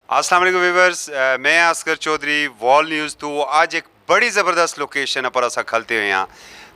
अस्सलाम वालेकुम व्यूअर्स, मैं अस्कर चौधरी वॉल न्यूज़ तो आज एक बड़ी ज़बरदस्त लोकेशन पर असा खलते हुए हैं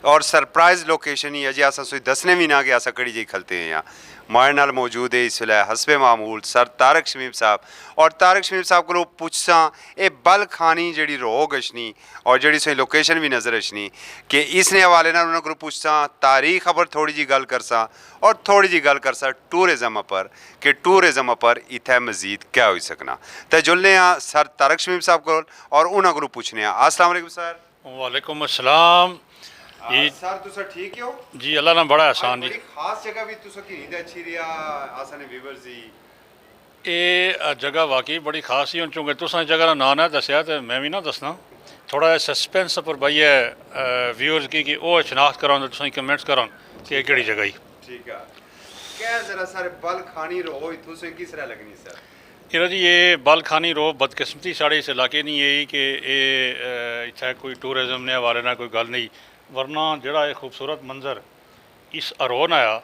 और सरप्राइज़ लोकेशन ही अजे असा दसने भी ना कि असा कड़ी जी खलते हुए हैं। मारे नाल मौजूद है इस वेले हसबे मामूल सर तारक शमीम साहब और तारक शमीम साहब को पुछसा ये बल खानी जी रो गशनी और जी सही लोकेशन भी नज़र अचनी कि इसने हवाले नाल उन्होंने पुछसा तारीख पर थोड़ी जी गल करसा और थोड़ी जी गल करसा टूरिज़म पर कि टूरिज़म पर इत्थे मजीद क्या हो सकना। तो जुलने सर तारक शमीम साहब को और उन्होंने को पूछने अस्सलाम वालेकुम सर। वालेकुम अस्सलाम जी। सर तुसा ठीक हो जी अल्लाह ना बड़ा आसान जी। बड़ी खास जगह भी तुसा की नींद अच्छी रिया आसाने व्यूअर्स जी। ये जगह वाकई बड़ी खास ही हूँ चूँकि तुसें जगह का नाम है दसिया तो मैं भी ना दसना थोड़ा सस्पेंस पर पाइयै व्यूअर्स की वो शनाख्त कराओ तो तुसें कमेंट्स कराओ कि केड़ी जगह ही ठीक है क्या जरा सारे बल खानी रो तुसे किस तरह लगनी सर। इरा जी ये बल खानी रो बदकिस्मती साढ़े इस इलाके नहीं यही कि इत्थै कोई टूरिज्म ने हवाले ना कोई गल नहीं वरना जड़ा ये खूबसूरत मंजर इस अरोन आया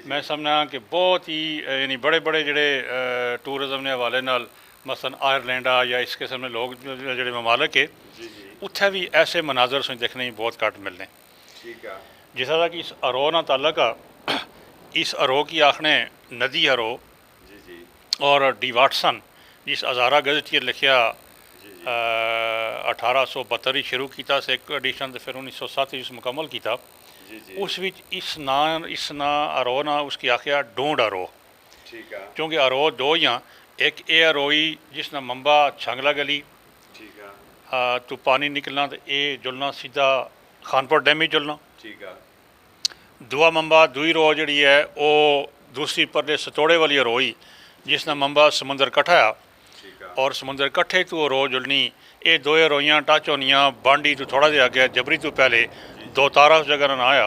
मैं समझना कि बहुत ही यानी बड़े बड़े जड़े टूरिज्म ने हवाले नाल मसलन आयरलैंड आ या इस किस्म के लोग जड़े ममालक है उत्थे भी ऐसे मनाजर सुन देखने ही बहुत घट मिलने। जिस तरह कि इस अरो ना ताल्लुक आ इस अरो की आखने नदी अरो और डी वाटसन जिस हज़ारा गजट लिखिया 1872 शुरू किया एक एडिशन तो फिर 1907 मुकम्मल किया उस विच इस ना अरो ना उसकी आखिया डोंड अरो क्योंकि अरो दो ही एक ए अरोई जिसना मंबा छंगला गली तो पानी निकलना तो ये जुलना सीधा खानपुर डैम ही जुलना दुआ मंबा दुई रो जी है वो दूसरी परले सतोड़े वाली अरोई जिसना मंबा समुंदर कट्ठा और समुंदर कट्ठे तो रो जुलनी ये दो रोइयां टच होनियां बांडी तो थोड़ा जिहा अगे जबरी तो पहले दो तारा उस जगह ना आया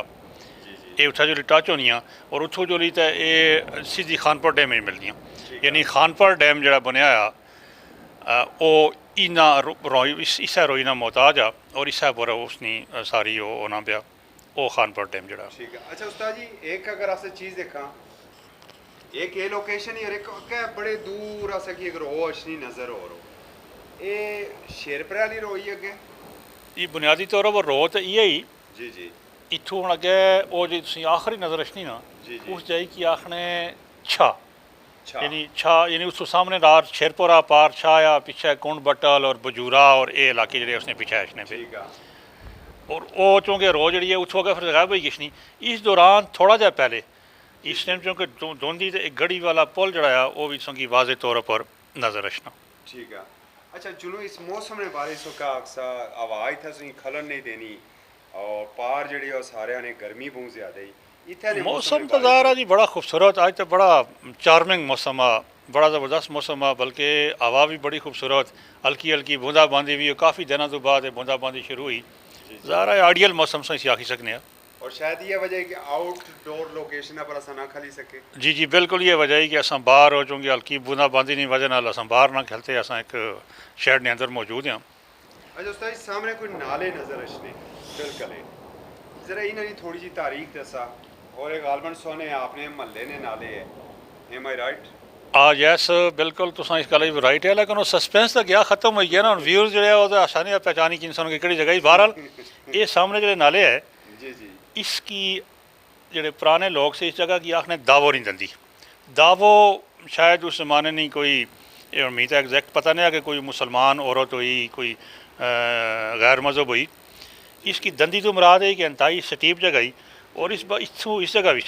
ये उत्थे जो टच होनियां और उतों जो तो ये सीधी खानपुर डैम में मिलनियां यानी खानपुर डैम जो बनया वो इना रोई इसा रोई ना मोहताज आ और इसा पर उसनी सारी वो होना पाया वो खानपुर डैम जड़ा। अच्छा उस्ताद जी एक अगर अस चीज़ देखा एक ये लोकेशन ही और एक क्या बड़े दूर आसा की एक रो अशनी नजर हो रो ये शेरपुर वाली रो ही अगे ये बुनियादी तौर पर रो तो ये ही जी जी इत्थों हूँ अगे वो जी तुम आखिरी नजर अशनी ना उस जाई की आखने छा यानी छा यानी उसको सामने रार शेरपुरा पार छाया पीछे कुंड बटल और बजूरा और ये इलाके जड़े उसने पीछे अशने पे और वो चूँकि रो जी है उतों अगर फिर जगह भाई किश नहीं इस दौरान थोड़ा जा पहले इस टाइम चूँकि दोंदी एक गड़ी वाला पुल जड़ा वो भी संगी वाजे तौर पर नजर अशना। ठीक है अच्छा चलो इस मौसम ने बारिश का अक्सर आवाज़ था सुनी खलन नहीं देनी और पार जड़ी और सारे ने गर्मी बहुत ज़्यादा ही मौसम तो ज़ाहिर है जी बड़ा खूबसूरत आज तो बड़ा चार्मिंग मौसम आ बड़ा ज़बरदस्त मौसम आ बल्कि हवा भी बड़ी खूबसूरत हल्की हल्की बूंदाबांदी भी काफ़ी दिनों तो बाद बूंदाबांदी शुरू हुई ज़ाहिर है आइडियल मौसम से इसे आखी सकने और शायद ये वजह है कि आउटडोर लोकेशन पर असा ना खली सके। जी जी बिल्कुल ये वजह है कि अस बाहर हो चूँकि हल्की बूंदाबांदी की वजह नाल अस बाहर ना खेलते अस एक शहर के अंदर मौजूद हैं। अच्छा उस्ताद सामने कोई नाले नजर अचने बिल्कुल जरा इन्होंने थोड़ी जी तारीख दसा और एक गालबन सोने आपने महल्ले ने नाले है एम आई राइट यस बिल्कुल तुम इस गल राइट है लेकिन वो सस्पेंस तो गया खत्म हो गया ना व्यूअर्स जो आसानी पहचानी कि इंसान की जगह बहरहाल ये सामने जो नाले है जी जी इसकी जोड़े पुराने लोग से इस जगह की आखने दावो नहीं दंदी दावो शायद उस जमाने नहीं कोई मी तो एग्जैक्ट पता नहीं है कि कोई मुसलमान औरत हुई कोई गैर मज़हब हुई इसकी दंदी तो मुराद है कि इंतहाई सटीप जगह ही और इस जगह भी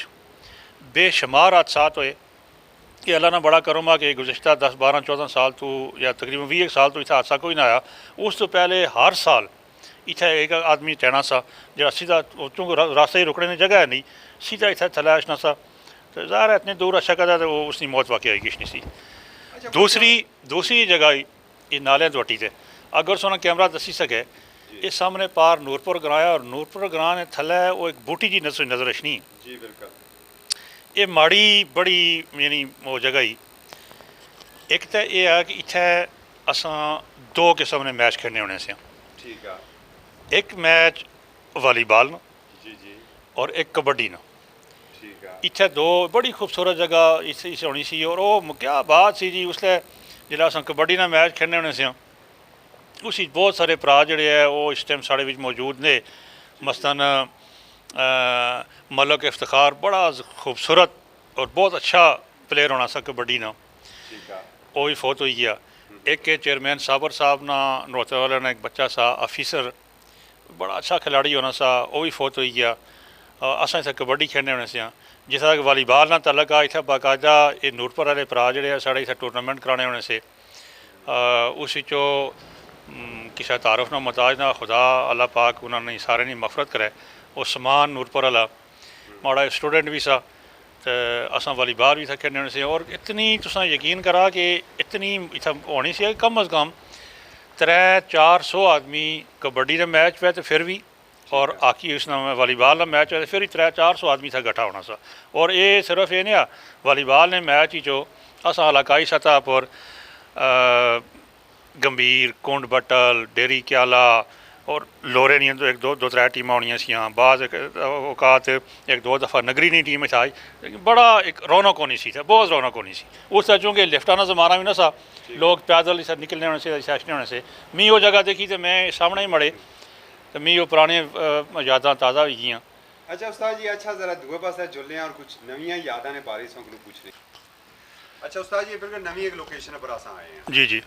बेशुमार हादसात हुए कि अल्लाह ने बड़ा करो कि गुज़श्ता 10 12 14 साल तो या तकरीबन 20 साल तो इतना हादसा कोई ना आया। उस तो पहले हर साल इतना एक आदमी टहना सा जरा सीधा चूँकि रास्ते ही रुकने की जगह है नहीं सीधा इतना थला अचना सा तो ज़ाहिर इतनी दूर अच्छा करता तो वो उसकी मौत वाकई आई किश नहीं सी। दूसरी जगह ये नाले दोटी थे अगर सोना कैमरा दसी सके इस सामने पार नूरपुर ग्रां और नूरपुर ग्रां ने थले वो एक बूटी जी नजर अचनी जी बिल्कुल ये माड़ी बड़ी यानी वो जगह ही एक तो यह है कि इत्थे असां दो किस्म ने मैच खेलने होने से ठीक है एक मैच वॉलीबॉल न जी जी और एक कबड्डी न ठीक है इत्थे दो बड़ी खूबसूरत जगह इस होनी सी और वो क्या बात सी जी उसले जिहड़ा असां कबड्डी दा मैच खेलने होने से उस विच बहुत सारे भरा जिहड़े है वो इस टाइम साढ़े विच मौजूद ने। मसलन मलक इफ्तिखार बड़ा खूबसूरत और बहुत अच्छा प्लेयर होना सा कबड्डी ना, वो भी फौत हो गया। एक के चेयरमैन साबर साहब ना नरोते वाले ने एक बच्चा सा ऑफिसर बड़ा अच्छा खिलाड़ी होना सा, वो भी फौत हो गया। अस इत्थै कबड्डी खेलने होने से जिस तरह वालीबाल ना तलक आ इत्थै बाकायदा ये नूरपुर वाले भरा जेह्ड़े साढ़े इत्थै टूर्नामेंट कराने होने से उस विचों किसी तारुफ ना मुताज ना खुदा अल्लाह पाक उन्होंने सारे दी मफरत करे। वो समान नूरपुर वाला माड़ा स्टूडेंट भी सा, तो असां वालीबाल भी इत्थै खेलने होने से। और इतनी तुसां यकीन करा कि इतनी इत्थै होनी सी कम अज़ कम 300-400 आदमी कबड्डी का मैच पे तो फिर भी, और आखी उस वालीबाल का मैच है तो फिर 300-400 आदमी इत्थै गठा होना सा। और ये सिर्फ ये नहीं वालीबाल ने मैच ही जो असां इलाकाई सतह पर गंभीर, कुंड बट्टल, डेरी क्याला और लोरे नहीं तो एक दो त्रै टीमां होनियां सियां। बाद औकात एक दो दफ़ा नगरी नहीं टीम आई, लेकिन बड़ा एक रौनक होनी सी, बहुत रौनक होनी सी उस चूँकि लिफ्टा ना ज़माना भी ना सा, लोग पैदल इस निकलने होने से सैशने होने से। मी वो जगह देखी तो मैं सामने ही मड़े तो मी वो पुराने यादां ताज़ा हो गई। अच्छा उस्ताद जी, अच्छा ज़रा दुए पासे जुलने और कुछ नवियां यादां ने बारिशों को पूछने। अच्छा उस्ताद जी, बिल्कुल नवी एक लोकेशन पर असां आए हैं। जी जी,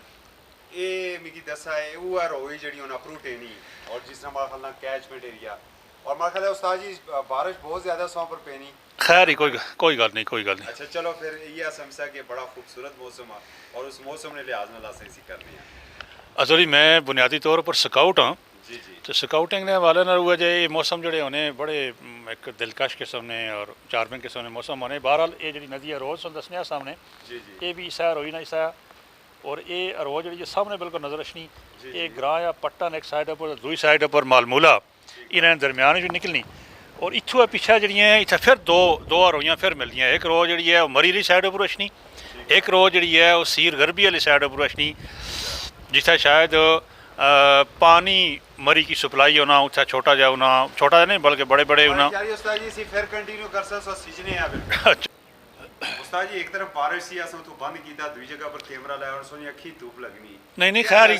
ये मिगी दसा है वो है रोई जी अप्रू टेनी और जिस तरह मेरा ख्याल कैचमेंट एरिया, और मेरा ख्याल है उस्ताद जी बारिश बहुत ज़्यादा सौ पर पेनी। खैर ही कोई गल नहीं, कोई गल नहीं। अच्छा चलो फिर ये समझा कि बड़ा खूबसूरत मौसम है और उस मौसम ने लिहाज नाल असें इसी करनी है। असल जी मैं बुनियादी तौर पर स्काउट हाँ, जी जी, तो स्काउटिंग ने हवाले नाल हुआ जे ये मौसम जोड़े होने बड़े एक दिलकश किस्म ने और चार्मिंग किस्म ने मौसम होने। बहरहाल ये जी नदी है रोज़ दसने सामने, जी जी, ये भी सैर होई ना सैर। और ये रोज़ जी सामने बिल्कुल नज़र अशनी ये ग्रां या पट्टन एक साइड पर दूई साइड पर मालमूला इन्हें दरम्यान जो निकलनी। और इत्थों पिछा जड़ियाँ इत्थै फिर दो रोइयां फिर मिलदियां। एक रोज़ जी है मरी आह्ली साइड पर अशनी, एक रोज़ जी है वो सीर गरबी आह्ली साइड पर अशनी, जित्थै शायद पानी मरी की सप्लाई होना उत्थे छोटा जा होना, छोटा नहीं बल्कि बड़े बड़े होना। उस्ताद जी फिर कंटिन्यू कर सकते हो सीजने है बिल्कुल। उस्ताद जी एक तरफ बारिश सी असो तो बंद कीता, दूसरी जगह पर कैमरा लाया और सोनी अखी धूप लगनी। नहीं खैर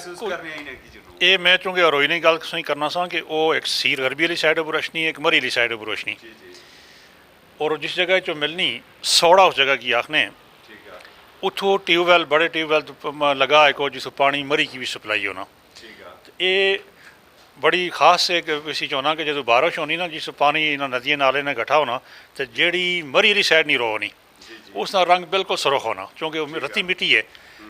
ये मैं चूँकि रोई नहीं गल सही करना सा कि वो एक सीर गरबी वाली साइड पर रोशनी, एक मरी वाली साइड पर रोशनी। और जिस जगह चो मिलनी सौड़ा उस जगह की आखने उतो ट्यूबवैल बड़े ट्यूबवैल लगा एक जिस पानी मरी की भी सप्लाई होना। ये बड़ी खास एक इसी चोना कि जो बारिश होनी ना जिस पानी इन्होंने नदियाँ नाले ने इकट्ठा होना तो जेड़ी मरी वाली साइड नहीं रो होनी उसका रंग बिल्कुल सुरख होना, क्योंकि रत्ती मिट्टी है।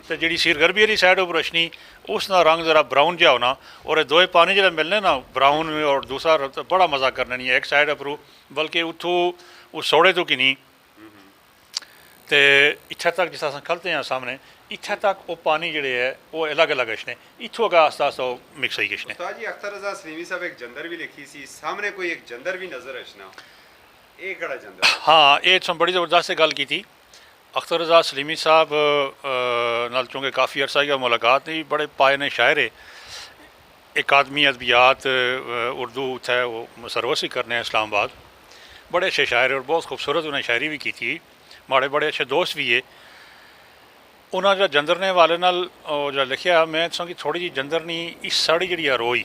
तो जी सीर गरबी वाली साइड पर रोशनी उसका रंग ज़रा ब्राउन जहा होना। और दोए पानी जो मिलने ना ब्राउन और दूसरा तो बड़ा मज़ा करना नहीं है एक साइड पर, बल्कि उतों उस सौड़े तो कि नहीं तो इत्थे तक जिस अस खलते हैं सामने इत्थे तक वो पानी जोड़े है वो अलग अलग अशने इतों अगर आस्ता आस्ता मिक्स ही किशने। जी अख्तर रजा सलीमी साहब एक जंदर भी लिखी सी सामने कोई एक जंदर भी नजर अशना, ये कड़ा जंदर? हाँ ये तुम बड़ी ज़बरदस्त गल की थी। अख्तर रजा सलीमी साहब नाल चूँकि काफ़ी अरसा की मुलाकात नहीं, बड़े पाए ने शायर है, अकादमी अदबियात उर्दू उत्थे वो सर्विस ही करने इस्लामाबाद, बड़े अच्छे शायर और बहुत खूबसूरत उन्हें शायरी भी की थी, माड़े बड़े अच्छे दोस्त भी है। उन्होंने जो जंदर ने वाले नाल जो लिखा मैं कि थोड़ी जी जंदर नहीं इस साड़ी जी रोई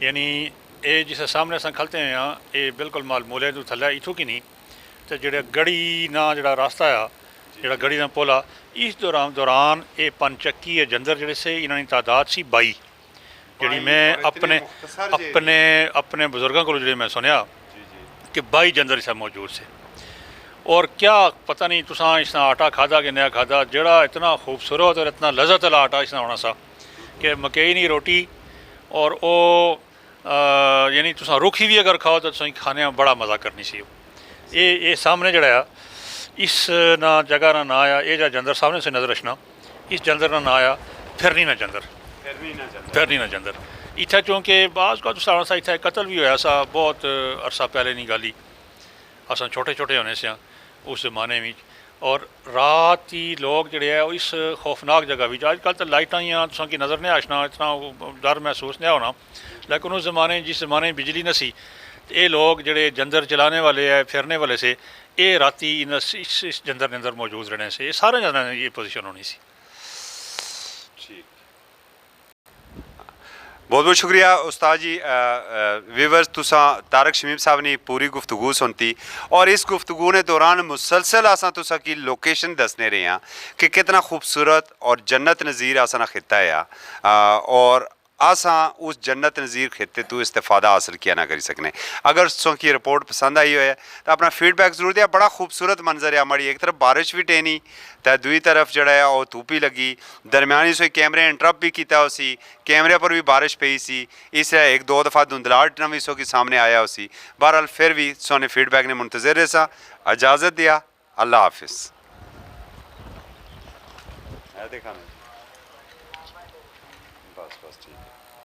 यानी ये जिस सामने अस खलते हैं ये बिल्कुल मालमूले तो थले इतों की नहीं तो जो गढ़ी ना जो रास्ता आ जो गढ़ी का पुल आ इस दौरान ये पंचक्की है जंदर जोड़े से इन्होंने तादाद सी 22 जी मैं अपने बुजुर्गों को जो मैं सुनिया कि 22 जंदर इस मौजूद से। और क्या पता नहीं तुसा इसना आटा खादा कि नया खादा जड़ा इतना खूबसूरत और इतना लज़्ज़त वाला आटा इसना होना सा कि मकई नहीं रोटी और वो यानी तुसा रुखी भी अगर खाओ तो तुम खाने में बड़ा मज़ा करनी सी। ये सामने जड़ा इस ना जगह ना ना आया ये जंदर सामने से नज़र रखना इस जंदर ना ना आया फिरनी ना जंदर इत्थे चूँकि बाज़ का तो सा इत्थे कतल भी होया सा बहुत अरसा पहले नहीं गल ही अस छोटे छोटे होने से उस जमाने में। और रात ही लोग जोड़े है इस खौफनाक जगह भी अजकल तो लाइटा ही तुसा की नज़र नहीं आशना इतना डर महसूस नहीं होना, लेकिन उस जमाने जिस जमाने बिजली न सी ये लोग जोड़े जंदर चलाने वाले है फिरने वाले से ये राती इस जंदर के अंदर मौजूद रहने से ये सारे जन ये पोजीशन होनी सी। ठीक, बहुत बहुत शुक्रिया उस्ताद जी। व्यूवर्स, तुसा तारक शमीम साहब ने पूरी गुफ्तगू सुनती और इस गुफ्तगू ने दौरान मुसलसल असा तुसा की लोकेशन दसने रहे हैं कि कितना खूबसूरत और जन्नत नज़ीर असा ना खिता है और असा उस जन्नत नज़ीर खिते तो इस्तेफादा हासिल किया ना करी सकने। अगर तुम की रिपोर्ट पसंद आई हो तो अपना फीडबैक जरूर दिया। बड़ा खूबसूरत मंजर है हमारी, एक तरफ बारिश भी टेनी तो दूई तरफ जड़ा है वो धूप ही लगी, दरम्यानी से कैमरे इंटरप्ट भी किया उसी कैमरे पर भी बारिश पई सी, इसलिए एक दो दफ़ा धुंधलाहट नवी सो के सामने आया उसी। बहरहाल फिर भी सोने फीडबैक ने मुंतजर रहा। इजाज़त दिया, अल्लाह हाफिज़। देखा बस बस ठीक है।